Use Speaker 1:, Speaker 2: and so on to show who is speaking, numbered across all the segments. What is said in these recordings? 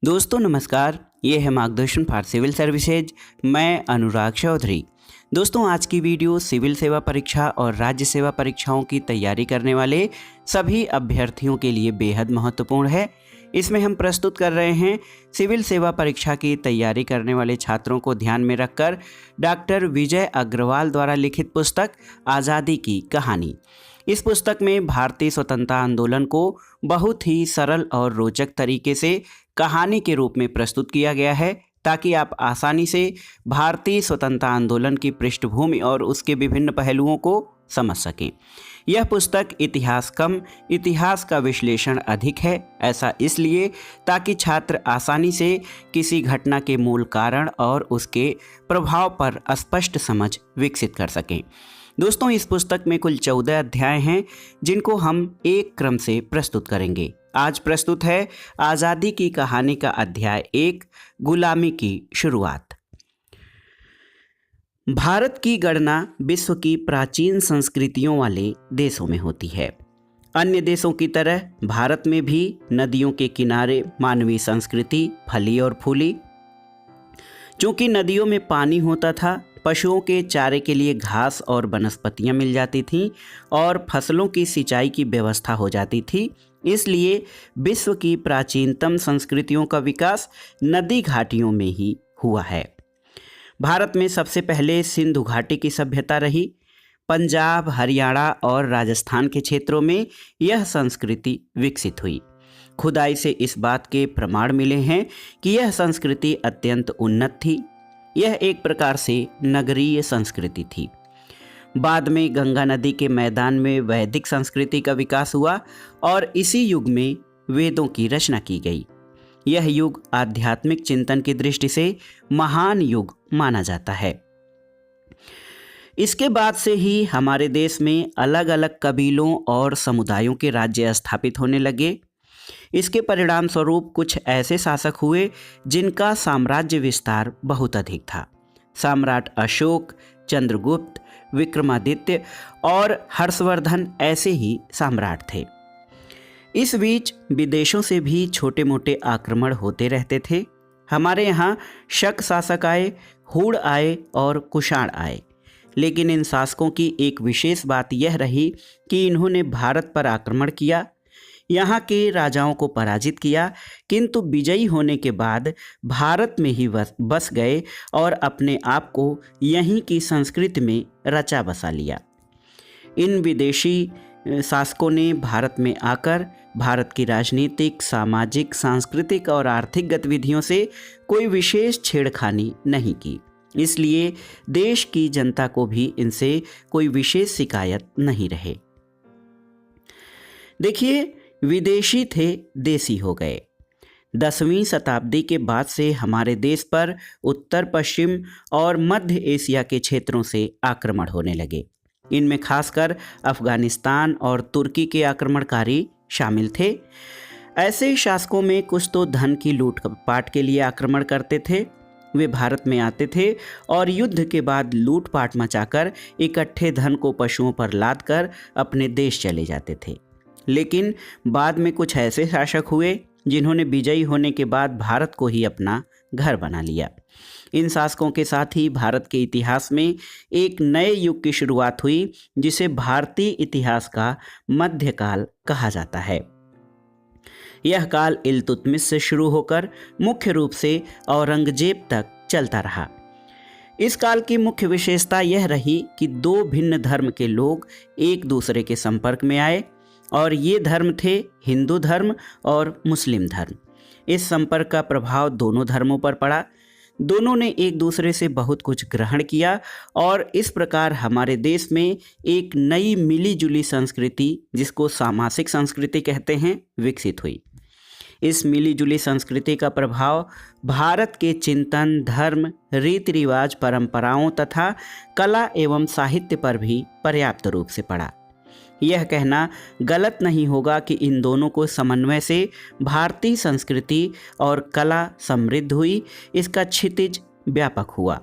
Speaker 1: दोस्तों नमस्कार, ये है मार्गदर्शन फॉर सिविल सर्विसेज। मैं अनुराग चौधरी। दोस्तों आज की वीडियो सिविल सेवा परीक्षा और राज्य सेवा परीक्षाओं की तैयारी करने वाले सभी अभ्यर्थियों के लिए बेहद महत्वपूर्ण है। इसमें हम प्रस्तुत कर रहे हैं सिविल सेवा परीक्षा की तैयारी करने वाले छात्रों को ध्यान में रखकर डॉक्टर विजय अग्रवाल द्वारा लिखित पुस्तक आज़ादी की कहानी। इस पुस्तक में भारतीय स्वतंत्रता आंदोलन को बहुत ही सरल और रोचक तरीके से कहानी के रूप में प्रस्तुत किया गया है, ताकि आप आसानी से भारतीय स्वतंत्रता आंदोलन की पृष्ठभूमि और उसके विभिन्न पहलुओं को समझ सकें। यह पुस्तक इतिहास कम, इतिहास का विश्लेषण अधिक है। ऐसा इसलिए ताकि छात्र आसानी से किसी घटना के मूल कारण और उसके प्रभाव पर स्पष्ट समझ विकसित कर सकें। दोस्तों इस पुस्तक में कुल 14 अध्याय हैं, जिनको हम एक क्रम से प्रस्तुत करेंगे। आज प्रस्तुत है आज़ादी की कहानी का अध्याय 1, गुलामी की शुरुआत। भारत की गणना विश्व की प्राचीन संस्कृतियों वाले देशों में होती है। अन्य देशों की तरह भारत में भी नदियों के किनारे मानवीय संस्कृति फली और फूली। चूंकि नदियों में पानी होता था, पशुओं के चारे के लिए घास और वनस्पतियां मिल जाती थीं और फसलों की सिंचाई की व्यवस्था हो जाती थी, इसलिए विश्व की प्राचीनतम संस्कृतियों का विकास नदी घाटियों में ही हुआ है। भारत में सबसे पहले सिंधु घाटी की सभ्यता रही। पंजाब, हरियाणा और राजस्थान के क्षेत्रों में यह संस्कृति विकसित हुई। खुदाई से इस बात के प्रमाण मिले हैं कि यह संस्कृति अत्यंत उन्नत थी। यह एक प्रकार से नगरीय संस्कृति थी। बाद में गंगा नदी के मैदान में वैदिक संस्कृति का विकास हुआ और इसी युग में वेदों की रचना की गई। यह युग आध्यात्मिक चिंतन की दृष्टि से महान युग माना जाता है। इसके बाद से ही हमारे देश में अलग अलग कबीलों और समुदायों के राज्य स्थापित होने लगे। इसके परिणाम स्वरूप कुछ ऐसे शासक हुए जिनका साम्राज्य विस्तार बहुत अधिक था। सम्राट अशोक, चंद्रगुप्त, विक्रमादित्य और हर्षवर्धन ऐसे ही सम्राट थे। इस बीच विदेशों से भी छोटे मोटे आक्रमण होते रहते थे। हमारे यहाँ शक शासक आए, हूण आए और कुषाण आए। लेकिन इन शासकों की एक विशेष बात यह रही कि इन्होंने भारत पर आक्रमण किया, यहाँ के राजाओं को पराजित किया, किंतु विजयी होने के बाद भारत में ही बस गए और अपने आप को यहीं की संस्कृति में रचा बसा लिया। इन विदेशी शासकों ने भारत में आकर भारत की राजनीतिक, सामाजिक, सांस्कृतिक और आर्थिक गतिविधियों से कोई विशेष छेड़खानी नहीं की। इसलिए देश की जनता को भी इनसे कोई विशेष शिकायत नहीं रहे। देखिए, विदेशी थे देसी हो गए। 10वीं शताब्दी के बाद से हमारे देश पर उत्तर पश्चिम और मध्य एशिया के क्षेत्रों से आक्रमण होने लगे। इनमें खासकर अफगानिस्तान और तुर्की के आक्रमणकारी शामिल थे। ऐसे शासकों में कुछ तो धन की लूटपाट के लिए आक्रमण करते थे। वे भारत में आते थे और युद्ध के बाद लूटपाट मचाकर इकट्ठे धन को पशुओं पर लाद कर अपने देश चले जाते थे। लेकिन बाद में कुछ ऐसे शासक हुए जिन्होंने विजयी होने के बाद भारत को ही अपना घर बना लिया। इन शासकों के साथ ही भारत के इतिहास में एक नए युग की शुरुआत हुई, जिसे भारतीय इतिहास का मध्यकाल कहा जाता है। यह काल इल्तुतमिश से शुरू होकर मुख्य रूप से औरंगजेब तक चलता रहा। इस काल की मुख्य विशेषता यह रही कि दो भिन्न धर्म के लोग एक दूसरे के संपर्क में आए और ये धर्म थे हिंदू धर्म और मुस्लिम धर्म। इस संपर्क का प्रभाव दोनों धर्मों पर पड़ा। दोनों ने एक दूसरे से बहुत कुछ ग्रहण किया और इस प्रकार हमारे देश में एक नई मिली जुली संस्कृति, जिसको सामासिक संस्कृति कहते हैं, विकसित हुई। इस मिली जुली संस्कृति का प्रभाव भारत के चिंतन, धर्म, रीति रिवाज, परंपराओं तथा कला एवं साहित्य पर भी पर्याप्त रूप से पड़ा। यह कहना गलत नहीं होगा कि इन दोनों को समन्वय से भारतीय संस्कृति और कला समृद्ध हुई, इसका क्षितिज व्यापक हुआ।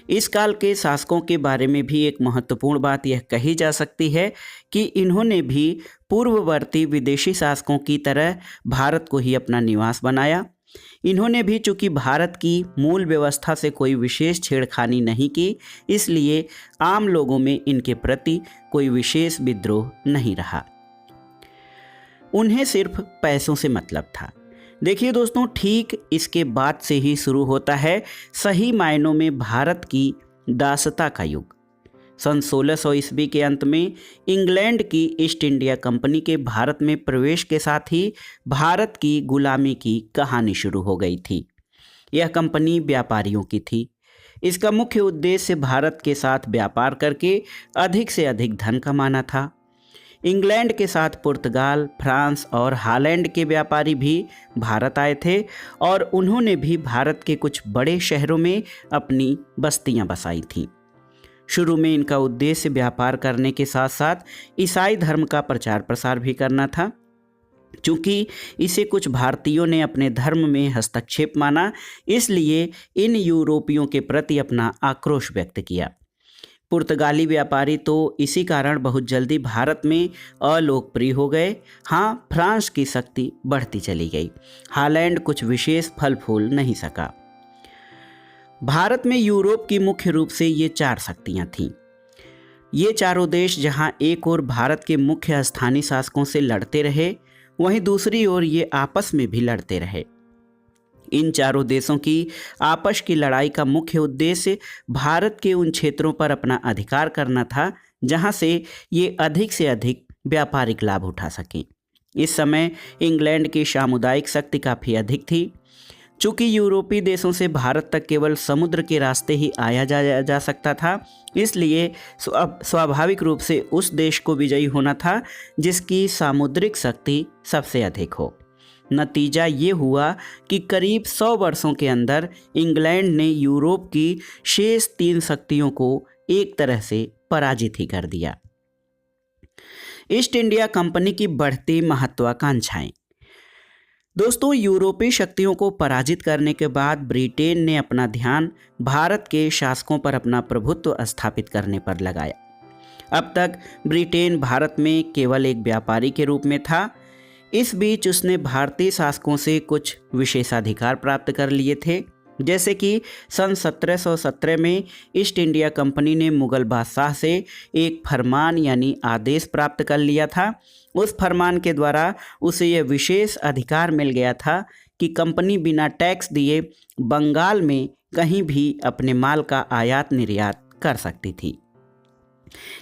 Speaker 1: इस काल के शासकों के बारे में भी एक महत्वपूर्ण बात यह कही जा सकती है कि इन्होंने भी पूर्ववर्ती विदेशी शासकों की तरह भारत को ही अपना निवास बनाया। इन्होंने भी चूंकि भारत की मूल व्यवस्था से कोई विशेष छेड़खानी नहीं की, इसलिए आम लोगों में इनके प्रति कोई विशेष विद्रोह नहीं रहा। उन्हें सिर्फ पैसों से मतलब था। देखिए दोस्तों, ठीक इसके बाद से ही शुरू होता है सही मायनों में भारत की दासता का युग। सन 1600 ईस्वी के अंत में इंग्लैंड की ईस्ट इंडिया कंपनी के भारत में प्रवेश के साथ ही भारत की गुलामी की कहानी शुरू हो गई थी। यह कंपनी व्यापारियों की थी। इसका मुख्य उद्देश्य भारत के साथ व्यापार करके अधिक से अधिक धन कमाना था। इंग्लैंड के साथ पुर्तगाल, फ्रांस और हॉलैंड के व्यापारी भी भारत आए थे और उन्होंने भी भारत के कुछ बड़े शहरों में अपनी बस्तियां बसाई थीं। शुरू में इनका उद्देश्य व्यापार करने के साथ साथ ईसाई धर्म का प्रचार प्रसार भी करना था। चूँकि इसे कुछ भारतीयों ने अपने धर्म में हस्तक्षेप माना, इसलिए इन यूरोपियों के प्रति अपना आक्रोश व्यक्त किया। पुर्तगाली व्यापारी तो इसी कारण बहुत जल्दी भारत में अलोकप्रिय हो गए। हाँ, फ्रांस की शक्ति बढ़ती चली गई। हॉलैंड कुछ विशेष फल फूल नहीं सका। भारत में यूरोप की मुख्य रूप से ये 4 शक्तियाँ थीं। ये चारों देश जहाँ एक ओर भारत के मुख्य स्थानीय शासकों से लड़ते रहे, वहीं दूसरी ओर ये आपस में भी लड़ते रहे। इन चारों देशों की आपस की लड़ाई का मुख्य उद्देश्य भारत के उन क्षेत्रों पर अपना अधिकार करना था जहां से ये अधिक से अधिक व्यापारिक लाभ उठा सकें। इस समय इंग्लैंड की सामुदायिक शक्ति काफ़ी अधिक थी। चूँकि यूरोपीय देशों से भारत तक केवल समुद्र के रास्ते ही आया जा सकता था, इसलिए स्वाभाविक रूप से उस देश को विजयी होना था जिसकी सामुद्रिक शक्ति सबसे अधिक हो। नतीजा ये हुआ कि करीब 100 वर्षों के अंदर इंग्लैंड ने यूरोप की शेष 3 शक्तियों को एक तरह से पराजित ही कर दिया। ईस्ट इंडिया कंपनी की बढ़ती महत्वाकांक्षाएं। दोस्तों, यूरोपीय शक्तियों को पराजित करने के बाद ब्रिटेन ने अपना ध्यान भारत के शासकों पर अपना प्रभुत्व स्थापित करने पर लगाया। अब तक ब्रिटेन भारत में केवल एक व्यापारी के रूप में था। इस बीच उसने भारतीय शासकों से कुछ विशेषाधिकार प्राप्त कर लिए थे, जैसे कि सन 1717 में ईस्ट इंडिया कंपनी ने मुगल बादशाह से एक फरमान यानी आदेश प्राप्त कर लिया था। उस फरमान के द्वारा उसे यह विशेष अधिकार मिल गया था कि कंपनी बिना टैक्स दिए बंगाल में कहीं भी अपने माल का आयात निर्यात कर सकती थी।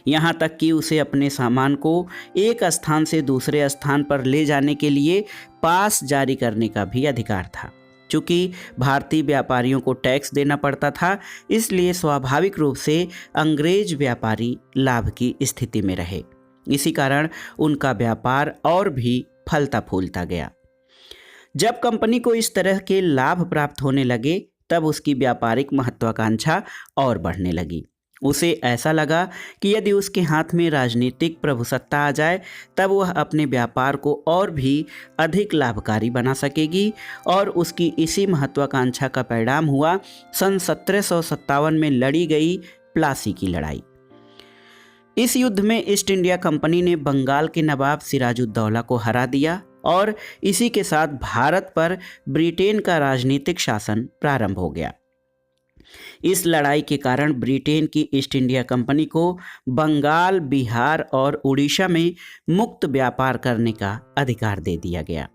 Speaker 1: यहाँ तक कि उसे अपने सामान को एक स्थान से दूसरे स्थान पर ले जाने के लिए पास जारी करने का भी अधिकार था। चूँकि भारतीय व्यापारियों को टैक्स देना पड़ता था, इसलिए स्वाभाविक रूप से अंग्रेज व्यापारी लाभ की स्थिति में रहे। इसी कारण उनका व्यापार और भी फलता फूलता गया। जब कंपनी को इस तरह के लाभ प्राप्त होने लगे, तब उसकी व्यापारिक महत्वाकांक्षा और बढ़ने लगी। उसे ऐसा लगा कि यदि उसके हाथ में राजनीतिक प्रभुसत्ता आ जाए, तब वह अपने व्यापार को और भी अधिक लाभकारी बना सकेगी और उसकी इसी महत्वाकांक्षा का परिणाम हुआ सन 1757 में लड़ी गई प्लासी की लड़ाई। इस युद्ध में ईस्ट इंडिया कंपनी ने बंगाल के नवाब सिराजुद्दौला को हरा दिया और इसी के साथ भारत पर ब्रिटेन का राजनीतिक शासन प्रारंभ हो गया। इस लड़ाई के कारण ब्रिटेन की ईस्ट इंडिया कंपनी को बंगाल, बिहार और उड़ीसा में मुक्त व्यापार करने का अधिकार दे दिया गया।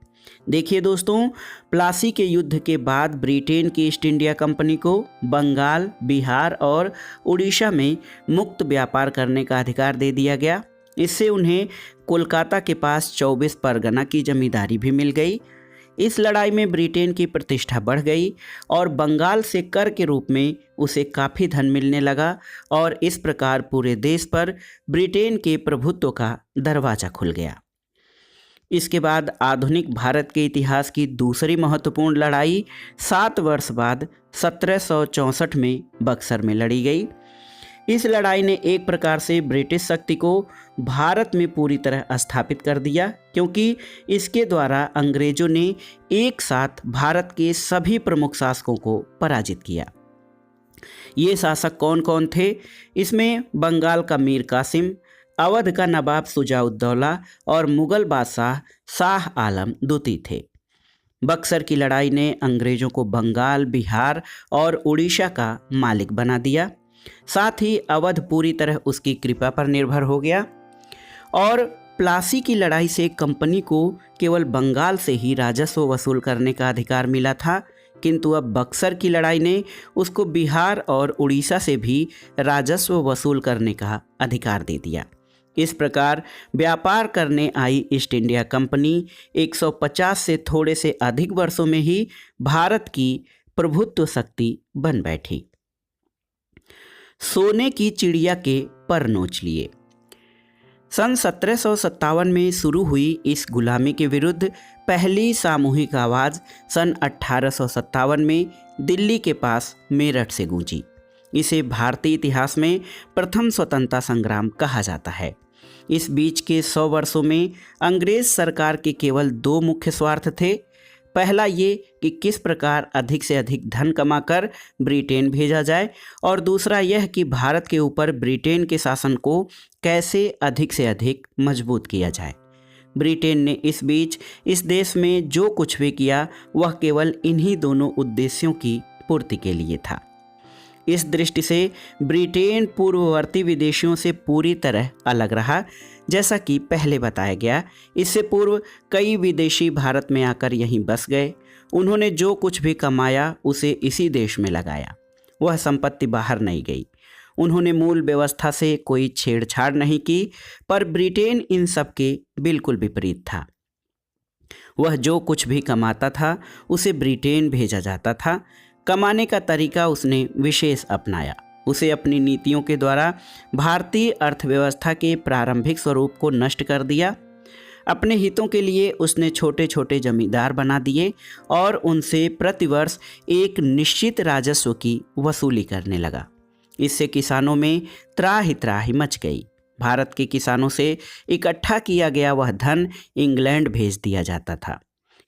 Speaker 1: देखिए दोस्तों, प्लासी के युद्ध के बाद ब्रिटेन की ईस्ट इंडिया कंपनी को बंगाल, बिहार और उड़ीसा में मुक्त व्यापार करने का अधिकार दे दिया गया। इससे उन्हें कोलकाता के पास 24 परगना की जमींदारी भी मिल गई। इस लड़ाई में ब्रिटेन की प्रतिष्ठा बढ़ गई और बंगाल से कर के रूप में उसे काफ़ी धन मिलने लगा और इस प्रकार पूरे देश पर ब्रिटेन के प्रभुत्व का दरवाज़ा खुल गया। इसके बाद आधुनिक भारत के इतिहास की दूसरी महत्वपूर्ण लड़ाई 7 वर्ष बाद 1764 में बक्सर में लड़ी गई। इस लड़ाई ने एक प्रकार से ब्रिटिश शक्ति को भारत में पूरी तरह स्थापित कर दिया, क्योंकि इसके द्वारा अंग्रेजों ने एक साथ भारत के सभी प्रमुख शासकों को पराजित किया। ये शासक कौन कौन थे? इसमें बंगाल का मीर कासिम, अवध का नवाब शुजाउद्दौला और मुगल बादशाह शाह आलम द्वितीय थे। बक्सर की लड़ाई ने अंग्रेजों को बंगाल, बिहार और उड़ीसा का मालिक बना दिया। साथ ही अवध पूरी तरह उसकी कृपा पर निर्भर हो गया और प्लासी की लड़ाई से कंपनी को केवल बंगाल से ही राजस्व वसूल करने का अधिकार मिला था, किंतु अब बक्सर की लड़ाई ने उसको बिहार और उड़ीसा से भी राजस्व वसूल करने का अधिकार दे दिया। इस प्रकार व्यापार करने आई ईस्ट इंडिया कंपनी 150 से थोड़े से अधिक वर्षों में ही भारत की प्रभुत्व शक्ति बन बैठी। सोने की चिड़िया के पर नोच लिए। सन 1757 में शुरू हुई इस गुलामी के विरुद्ध पहली सामूहिक आवाज़ सन 1857 में दिल्ली के पास मेरठ से गूंजी। इसे भारतीय इतिहास में प्रथम स्वतंत्रता संग्राम कहा जाता है। इस बीच के 100 वर्षों में अंग्रेज सरकार के केवल 2 मुख्य स्वार्थ थे। पहला ये कि किस प्रकार अधिक से अधिक धन कमाकर ब्रिटेन भेजा जाए और दूसरा यह कि भारत के ऊपर ब्रिटेन के शासन को कैसे अधिक से अधिक मजबूत किया जाए। ब्रिटेन ने इस बीच इस देश में जो कुछ भी किया वह केवल इन्हीं दोनों उद्देश्यों की पूर्ति के लिए था। इस दृष्टि से ब्रिटेन पूर्ववर्ती विदेशियों से पूरी तरह अलग रहा। जैसा कि पहले बताया गया, इससे पूर्व कई विदेशी भारत में आकर यहीं बस गए। उन्होंने जो कुछ भी कमाया उसे इसी देश में लगाया, वह संपत्ति बाहर नहीं गई। उन्होंने मूल व्यवस्था से कोई छेड़छाड़ नहीं की, पर ब्रिटेन इन सब के बिल्कुल विपरीत था। वह जो कुछ भी कमाता था उसे ब्रिटेन भेजा जाता था। कमाने का तरीका उसने विशेष अपनाया। उसे अपनी नीतियों के द्वारा भारतीय अर्थव्यवस्था के प्रारंभिक स्वरूप को नष्ट कर दिया। अपने हितों के लिए उसने छोटे छोटे जमींदार बना दिए और उनसे प्रतिवर्ष एक निश्चित राजस्व की वसूली करने लगा। इससे किसानों में त्राहि त्राहि मच गई। भारत के किसानों से इकट्ठा किया गया वह धन इंग्लैंड भेज दिया जाता था।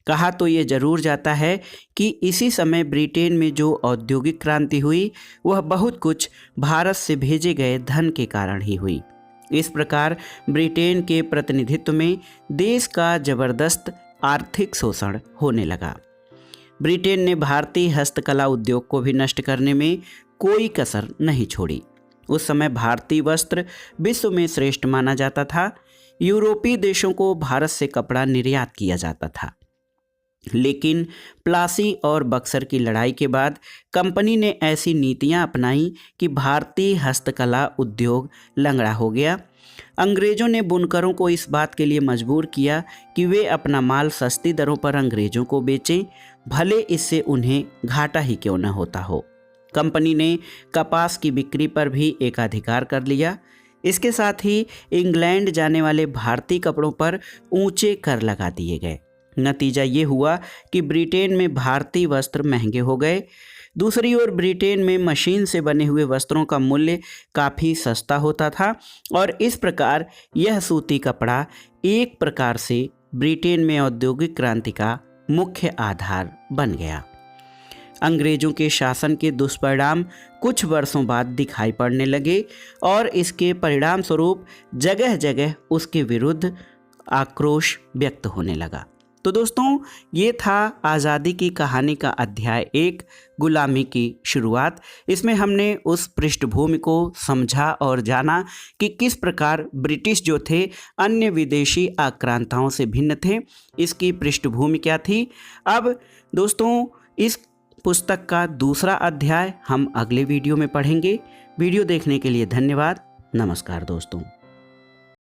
Speaker 1: कहा तो ये जरूर जाता है कि इसी समय ब्रिटेन में जो औद्योगिक क्रांति हुई वह बहुत कुछ भारत से भेजे गए धन के कारण ही हुई। इस प्रकार ब्रिटेन के प्रतिनिधित्व में देश का जबरदस्त आर्थिक शोषण होने लगा। ब्रिटेन ने भारतीय हस्तकला उद्योग को भी नष्ट करने में कोई कसर नहीं छोड़ी। उस समय भारतीय वस्त्र विश्व में श्रेष्ठ माना जाता था। यूरोपीय देशों को भारत से कपड़ा निर्यात किया जाता था। लेकिन प्लासी और बक्सर की लड़ाई के बाद कंपनी ने ऐसी नीतियां अपनाई कि भारतीय हस्तकला उद्योग लंगड़ा हो गया। अंग्रेजों ने बुनकरों को इस बात के लिए मजबूर किया कि वे अपना माल सस्ती दरों पर अंग्रेजों को बेचें, भले इससे उन्हें घाटा ही क्यों न होता हो। कंपनी ने कपास की बिक्री पर भी एकाधिकार कर लिया। इसके साथ ही इंग्लैंड जाने वाले भारतीय कपड़ों पर ऊंचे कर लगा दिए गए। नतीजा ये हुआ कि ब्रिटेन में भारतीय वस्त्र महंगे हो गए। दूसरी ओर ब्रिटेन में मशीन से बने हुए वस्त्रों का मूल्य काफ़ी सस्ता होता था और इस प्रकार यह सूती कपड़ा एक प्रकार से ब्रिटेन में औद्योगिक क्रांति का मुख्य आधार बन गया। अंग्रेजों के शासन के दुष्परिणाम कुछ वर्षों बाद दिखाई पड़ने लगे और इसके परिणाम स्वरूप जगह जगह उसके विरुद्ध आक्रोश व्यक्त होने लगा। तो दोस्तों, ये था आज़ादी की कहानी का अध्याय 1, गुलामी की शुरुआत। इसमें हमने उस पृष्ठभूमि को समझा और जाना कि किस प्रकार ब्रिटिश जो थे अन्य विदेशी आक्रांताओं से भिन्न थे। इसकी पृष्ठभूमि क्या थी। अब दोस्तों, इस पुस्तक का दूसरा अध्याय हम अगले वीडियो में पढ़ेंगे। वीडियो देखने के लिए धन्यवाद। नमस्कार दोस्तों।